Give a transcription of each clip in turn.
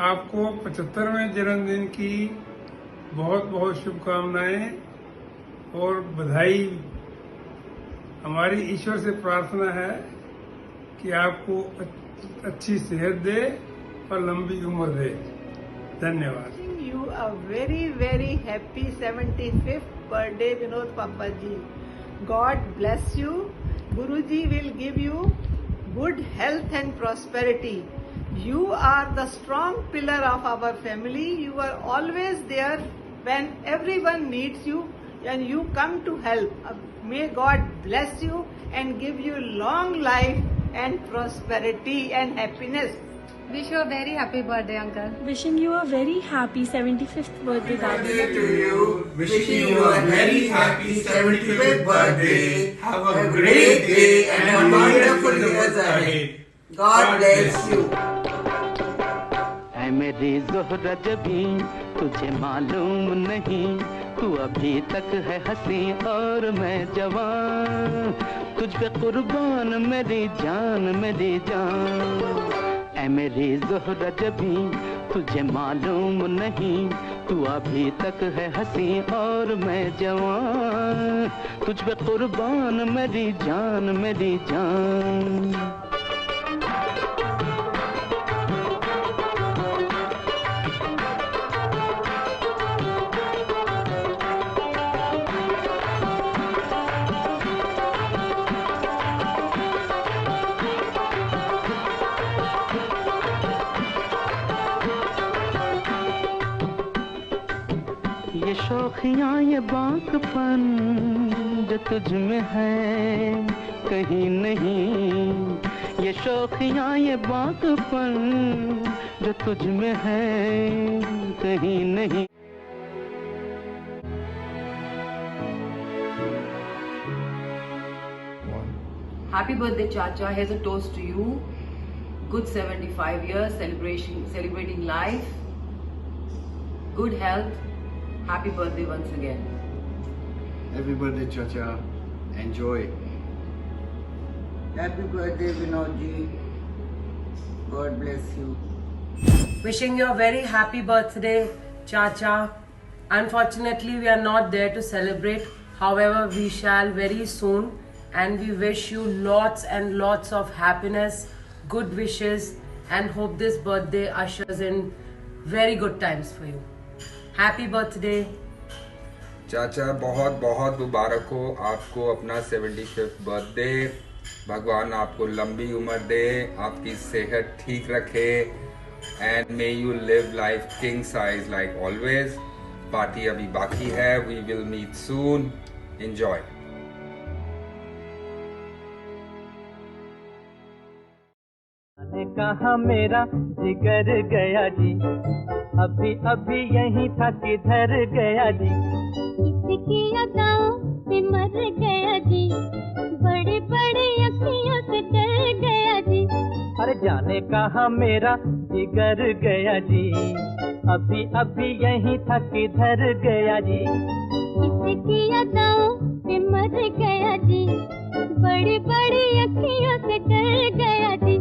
आपको 75वें जन्मदिन की बहुत बहुत शुभकामनाएं और बधाई। हमारी ईश्वर से प्रार्थना है कि आपको अच्छी सेहत दे और लंबी उम्र दे। धन्यवाद। You a very very happy 75th birthday, Vinod Papa ji. God bless you. Guruji will give you good health and prosperity. You are the strong pillar of our family. You are always there when everyone needs you and you come to help. May God bless you and give you long life and prosperity and happiness. Wish you a very happy birthday, uncle. Wishing you a very happy 75th birthday, Daddy. To you, wishing you a very happy 75th birthday. Have a great day and a wonderful years ahead. God bless you. ऐ मेरी ज़ोहरा जबी तुझे मालूम नहीं, तू अभी तक है हंसी और मैं जवान, तुझ पे कुर्बान मेरी जान मेरी जान। ऐ मेरी ज़ोहरा जबी तुझे मालूम नहीं, तू अभी तक है हंसी और मैं जवान, तुझ पे कुर्बान मेरी जान मेरी जान। ये शौखियाँ ये बाकपन जो तुझ में है कहीं नहीं, ये शौखियाँ ये बाकपन जो तुझ में है कहीं नहीं। Happy birthday, Chacha. Here's a toast to you. Good 75 years, celebrating life, good health. Happy birthday once again. Happy birthday, Chacha. Enjoy. Happy birthday, Vinodji. God bless you. Wishing you a very happy birthday, Chacha. Unfortunately, we are not there to celebrate. However, we shall very soon. And we wish you lots and lots of happiness, good wishes, and hope this birthday ushers in very good times for you. Happy birthday. चाचा बहुत बहुत मुबारक हो आपको अपना 75th birthday. भगवान आपको लंबी उम्र दे, आपकी सेहत ठीक रखे, and may you live life king size like always. Party अभी बाकी है, we will meet soon. Enjoy. कहाँ मेरा जिगर गया जी, अभी अभी यहीं था किधर गया जी, किसकी अदाओं पे मर गया जी, बड़ी बड़ी अखियों से डर गया जी। अरे जाने कहाँ मेरा जिगर गया जी, अभी अभी यहीं था किधर गया जी, किसकी अदाओं पे मर गया जी, बड़ी बड़ी अखियों से डर गया जी।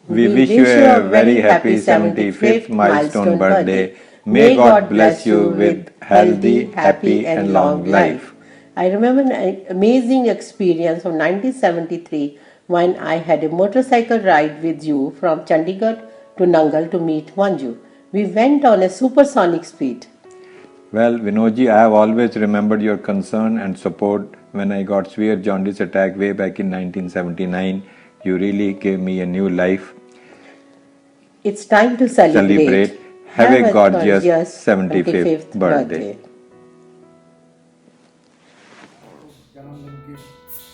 We wish you a very happy 75th milestone birthday. May God bless you with healthy, happy and long life. I remember an amazing experience of 1973 when I had a motorcycle ride with you from Chandigarh to Nangal to meet Manju. We went on a supersonic speed. Well, Vinodji, I have always remembered your concern and support when I got severe jaundice attack way back in 1979. You really gave me a new life. It's time to celebrate. Have a gorgeous 75th birthday. जन्मदिन की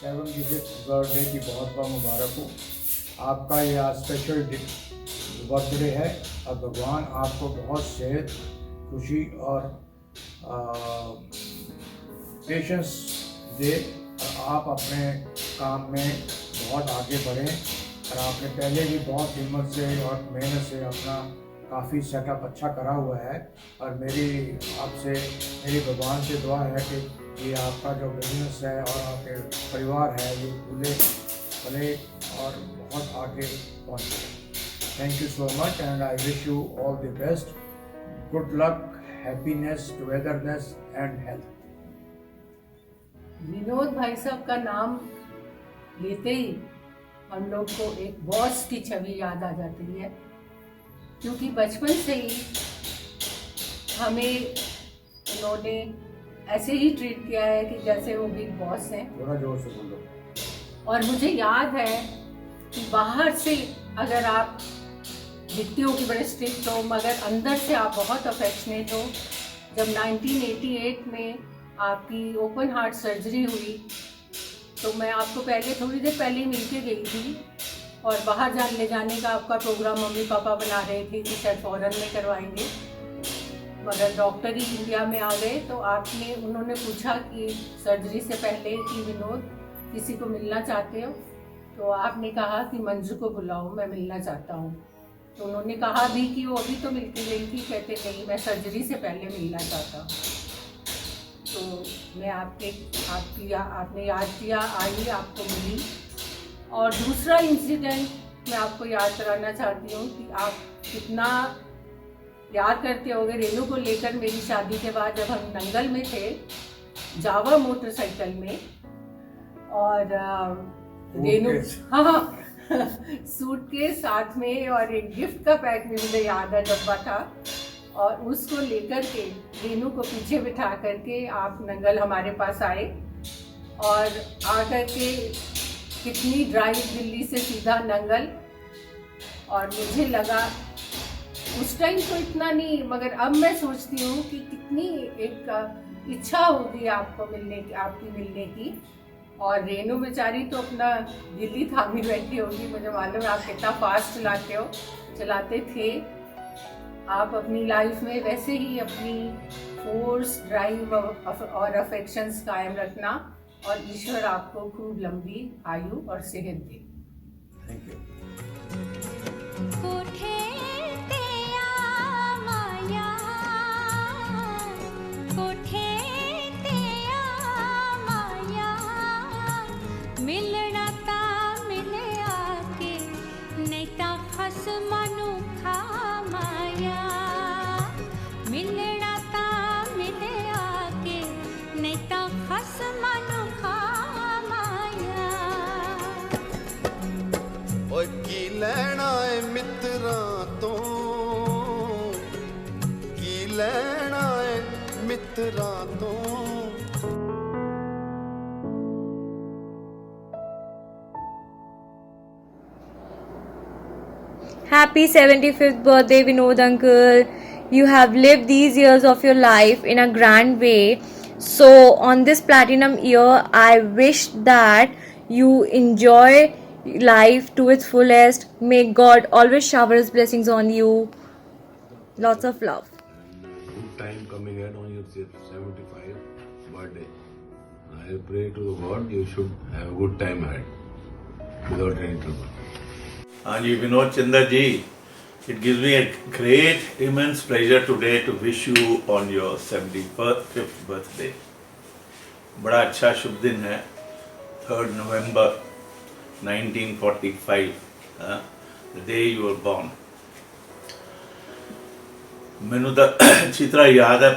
75th birthday की बहुत बहुत मुबारक हो। आपका यह special birthday है और भगवान आपको बहुत सेहत, खुशी और पेशेंस दे और आप अपने काम में बहुत आगे बढ़ें। और आपने पहले भी बहुत हिम्मत से और मेहनत से अपना काफ़ी सेटअप अच्छा करा हुआ है और मेरी मेरी भगवान से दुआ है कि ये आपका जो बिजनेस है और आपके परिवार है ये भले और बहुत आगे पहुँचे। Thank you so much and I wish you all the best, good luck, happiness, togetherness and health. Vinod भाई साहब का नाम लेते ही हम लोग को एक बॉस की छवि याद आ जाती है, क्योंकि बचपन से ही हमें उन्होंने ऐसे ही ट्रीट किया है कि जैसे वो बिग बॉस हैं। थोड़ा जोर से बोलो। और मुझे याद है कि बाहर से अगर आप दिखते हो कि बड़े स्ट्रिक्ट हो, मगर अंदर से आप बहुत अफेक्शनेट हो। जब 1988 में आपकी ओपन हार्ट सर्जरी हुई तो मैं आपको थोड़ी देर पहले मिल के गई थी और बाहर ले जाने का आपका प्रोग्राम मम्मी पापा बना रहे थे कि शायद फॉरेन में करवाएंगे, मगर डॉक्टर ही इंडिया में आ गए। तो उन्होंने पूछा कि सर्जरी से पहले कि विनोद किसी को मिलना चाहते हो, तो आपने कहा कि मंजू को बुलाओ, मैं मिलना चाहता हूँ। तो उन्होंने कहा भी कि वो अभी तो मिलती गई थी, कहते नहीं मैं सर्जरी से पहले मिलना चाहता हूँ। तो मैं आपने याद किया, आई आपको मिली। और दूसरा इंसिडेंट मैं आपको याद कराना चाहती हूँ कि आप कितना याद करते होंगे रेनू को लेकर। मेरी शादी के बाद जब हम नंगल में थे जावा मोटरसाइकिल में, और रेनू सूट के साथ में और एक गिफ्ट का पैक भी मुझे याद है डब्बा था, और उसको लेकर के रेनू को पीछे बिठा करके आप नंगल हमारे पास आए और आकर के कितनी ड्राइव दिल्ली से सीधा नंगल। और मुझे लगा उस टाइम तो इतना नहीं, मगर अब मैं सोचती हूँ कि कितनी एक इच्छा होगी आपकी मिलने की। और रेनू बेचारी तो अपना दिल्ली थामी बैठी होगी, मुझे मालूम है आप कितना फास्ट चलाते थे। आप अपनी लाइफ में वैसे ही अपनी फोर्स, ड्राइव और अफेक्शंस कायम रखना, और ईश्वर आपको खूब लंबी आयु और सेहत दे। Thank you. ਲੈਣਾ ਏ ਮਿੱਤਰਾਂ ਤੋਂ, ਕੀ ਲੈਣਾ ਏ ਮਿੱਤਰਾਂ ਤੋਂ। Happy 75th birthday, Vinod uncle. You have lived these years of your life in a grand way. So on this platinum year, I wish that you enjoy life to its fullest. May God always shower His blessings on you. Lots of love. Good time coming ahead on your 75th birthday. I pray to the God you should have a good time ahead without any trouble. Anji Vinod Chandra ji, it gives me a great, immense pleasure today to wish you on your 75th birthday. बड़ा अच्छा शुभ दिन है, 3rd November 1945, the day you were born. मैंने तो अच्छी तरह याद है,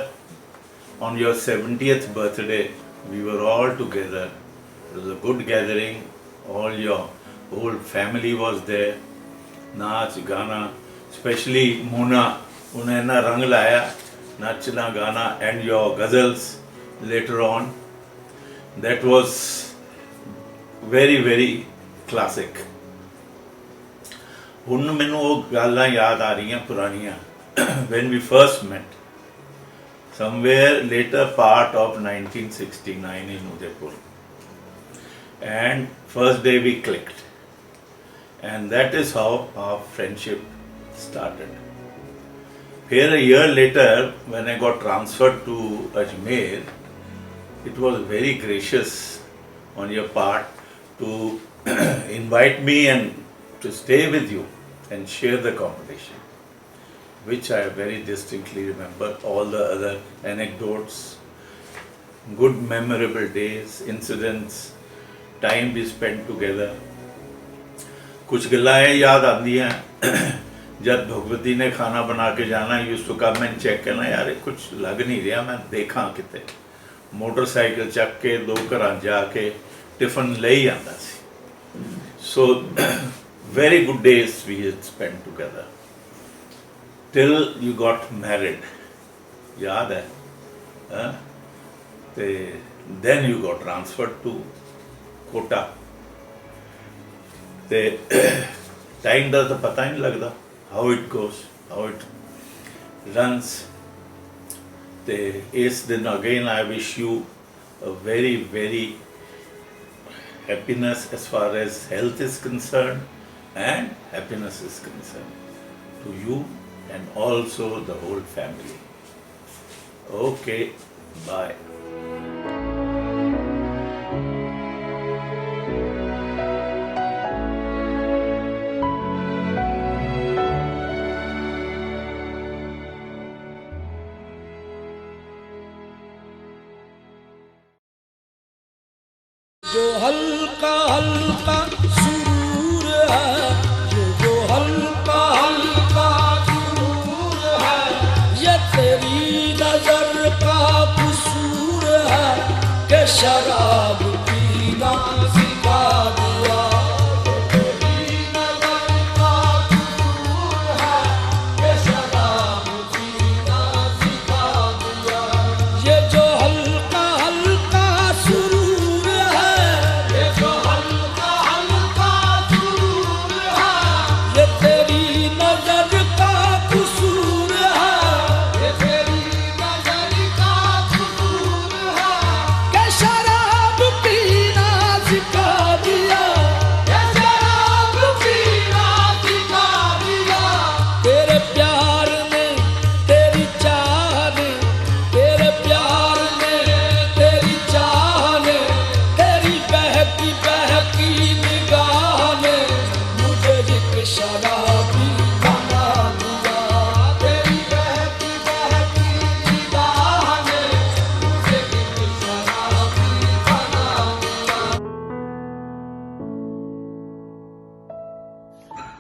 on your 70th birthday, we were all together. It was a good gathering. All your whole family was there. नाच गाना, especially Mona, उन्हें ना रंग लाया, नाचना गाना, and your ghazals later on. That was very, very classic. ਹੁਣ ਮੈਨੂੰ ਉਹ ਗੱਲਾਂ ਯਾਦ ਆ ਰਹੀਆਂ ਪੁਰਾਣੀਆਂ when we first met somewhere later part of 1969 in Udaipur, and first day we clicked, and that is how our friendship started. Here a year later when I got transferred to Ajmer, it was very gracious on your part to invite me and to stay with you and share the competition, which I very distinctly remember. All the other anecdotes, good memorable days, incidents, time we spent together. कुछ गल्लां याद आंदियां जब भगवती ने खाना बना के जाना, used to come and check करना, यार कुछ लग नहीं रहा, मैं देखा किते मोटरसाइकिल चक के 2 घरां जाके टिफन ले ही आंदा सी. So very good days we had spent together till you got married. याद है? Then you got transferred to Kota. Time ਦਾ ਤਾਂ ਪਤਾ ਨਹੀਂ ਲੱਗਦਾ, how it goes, how it runs. ਇਸ ਦਿਨ again I wish you a very very happiness as far as health is concerned and happiness is concerned to you and also the whole family. Okay, bye. जो हल्का हल्का सुरूर है, ये जो हल्का हल्का सुरूर है, ये तेरी नजर का कसूर है कि शराब पीना सिखा दिया. तेरी नजर का कसूर है कि शराब पीना सिखा दिया. ये जो हल्का हल्का सुरूर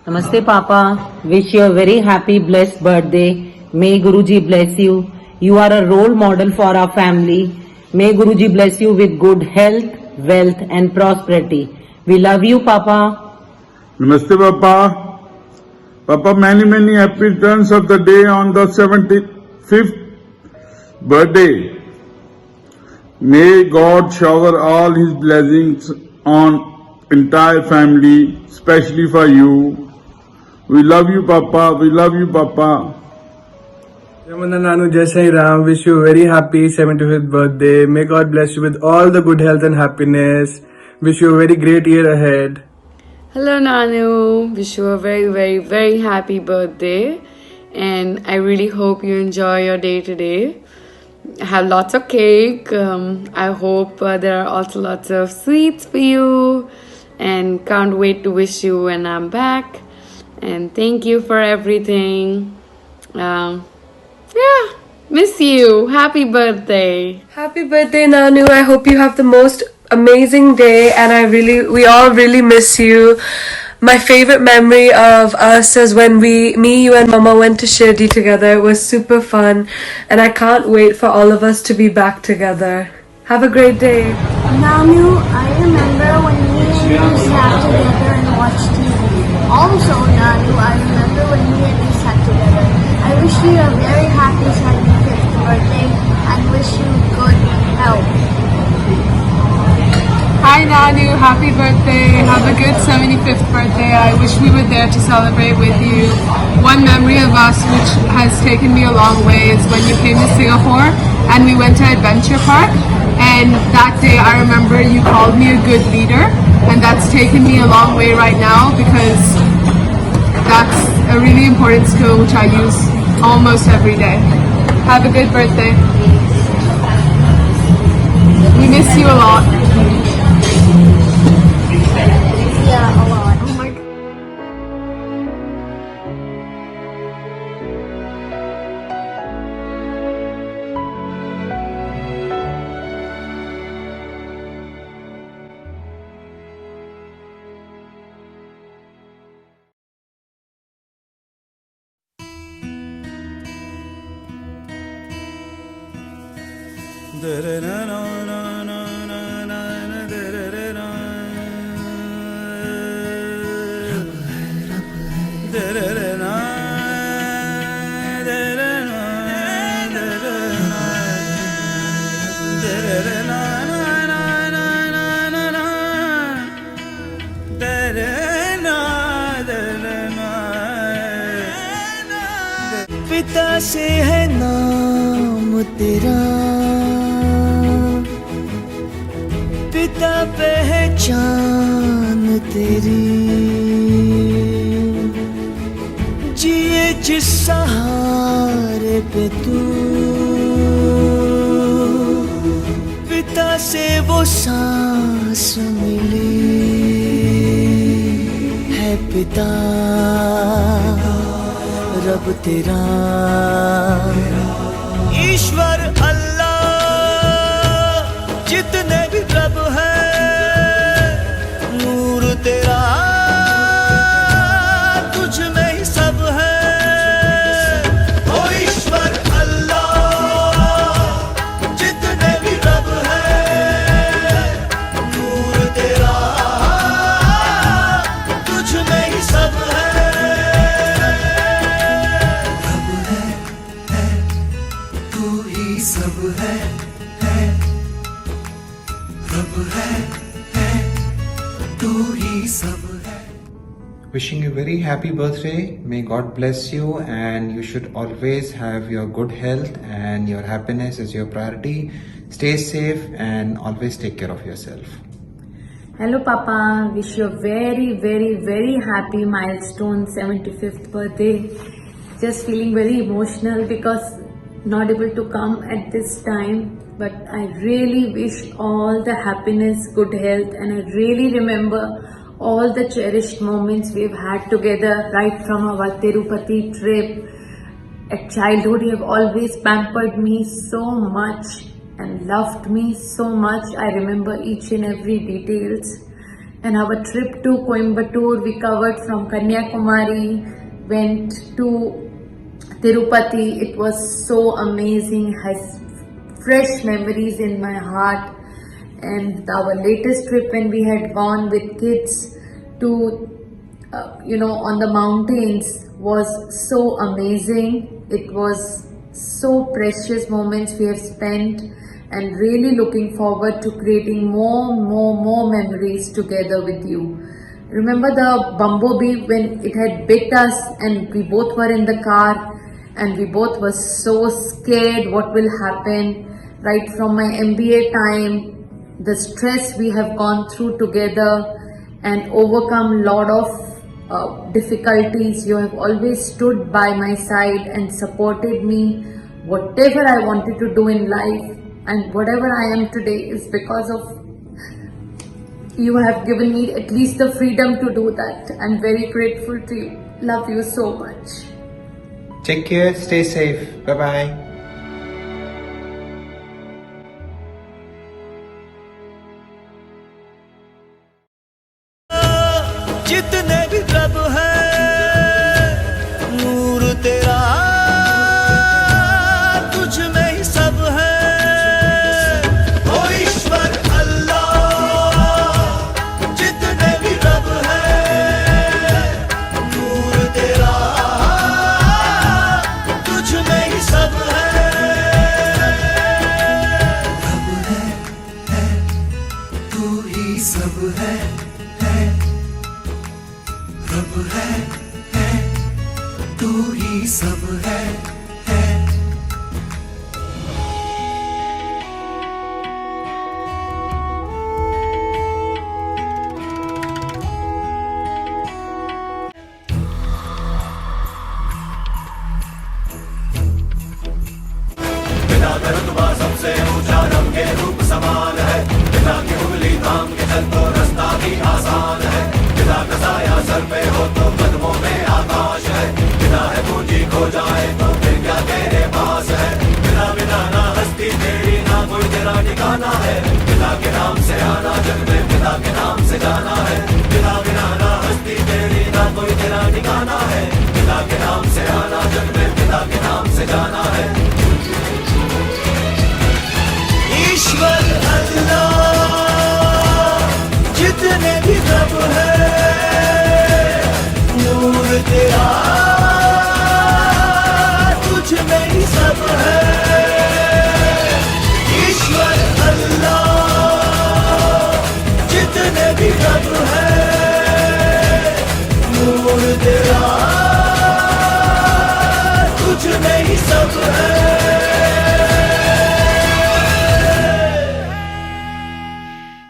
Namaste Papa, wish you a very happy blessed birthday. May Guruji bless you. You are a role model for our family. May Guruji bless you with good health, wealth and prosperity. We love you Papa. Namaste Papa. Papa, many happy returns of the day on the 75th birthday. May God shower all His blessings on entire family, especially for you. We love you Papa, we love you Papa. Ramana Nanu Jai Sai Ram, wish you a very happy 75th birthday. May God bless you with all the good health and happiness. Wish you a very great year ahead. Hello Nanu, wish you a very happy birthday, and I really hope you enjoy your day today. Have lots of cake. I hope there are also lots of sweets for you, and can't wait to wish you when I'm back. And thank you for everything. Miss you. Happy birthday. Happy birthday, Nanu. I hope you have the most amazing day, and we all really miss you. My favorite memory of us is when me, you and Mama went to Shirdi together. It was super fun, and I can't wait for all of us to be back together. Have a great day. Nanu, I remember when me and you sat together and watched TV. Also, Nanu, I remember when me and you sat together. I wish you a very happy 75th birthday and wish you good health. Hi Nanu, happy birthday. Have a good 75th birthday. birthday. I wish we were there to celebrate with you. One memory of us which has taken me a long way is when you came to Singapore and we went to Adventure Park. And that day I remember you called me a good leader, and that's taken me a long way right now because that's a really important skill which I use almost every day. Have a good birthday. We miss you a lot. Yeah, a lot. Oh my God. पिता से है नाम तेरा, पिता पहचान तेरी, जिए जिस सहारे पे तू, पिता से वो सांस मिली है पिता रब तेरा, ईश्वर अल्लाह जितने भी रब है, नूर तेरा तुझ में ही सब है। ओ ईश्वर अल्लाह जितने भी रब है, नूर तेरा तुझ में ही सब है। सब है रब है तू ही सब है। Wishing you very happy birthday. May God bless you, and you should always have your good health and your happiness is your priority. Stay safe and always take care of yourself. Hello Papa, wish you a very very very happy milestone 75th birthday. Just feeling very emotional because not able to come at this time, but I really wish all the happiness, good health, and I really remember all the cherished moments we've had together right from our Tirupati trip. At childhood, you have always pampered me so much and loved me so much. I remember each and every details. And our trip to Coimbatore, we covered from Kanyakumari, went to Tirupati. It was so amazing, has fresh memories in my heart. And our latest trip when we had gone with kids to on the mountains was so amazing. It was so precious moments we have spent, and really looking forward to creating more memories together with you. Remember the bumblebee when it had bit us and we both were in the car and we both were so scared what will happen. Right from my MBA time, the stress we have gone through together and overcome lot of difficulties. You have always stood by my side and supported me. Whatever I wanted to do in life and whatever I am today is because of you have given me at least the freedom to do that. I'm very grateful to you. Love you so much. Take care, stay safe. Bye-bye. जितने भी रब है, नूर तेरा तुझ में ही सब है। ओ ईश्वर अल्लाह जितने भी रब है, नूर तेरा तुझ में ही सब है। तू ही सब है। पिता का रुतबा सबसे ऊंचा, रब के रूप समान है। पिता की उंगली थाम के चल तो रास्ता भी आसान है। पिता का साया सर पे हो तो कदमों में आकाश है। पिता है पूंजी खो जाए तो फिर क्या तेरे पास है। पिता बिना ना हस्ती तेरी ना कोई तेरा ठिकाना है। पिता के नाम से आना जग में, पिता के नाम से जाना है। पिता बिना ना हस्ती तेरी ना कोई तेरा ठिकाना है। पिता के नाम से आना जग में, पिता के नाम से जाना है। ईश्वर अल्लाह जितने भी रब है, नूर तेरा तुझ में ही सब है। ईश्वर अल्लाह जितने भी रब है, नूर तेरा तुझ में ही सब है।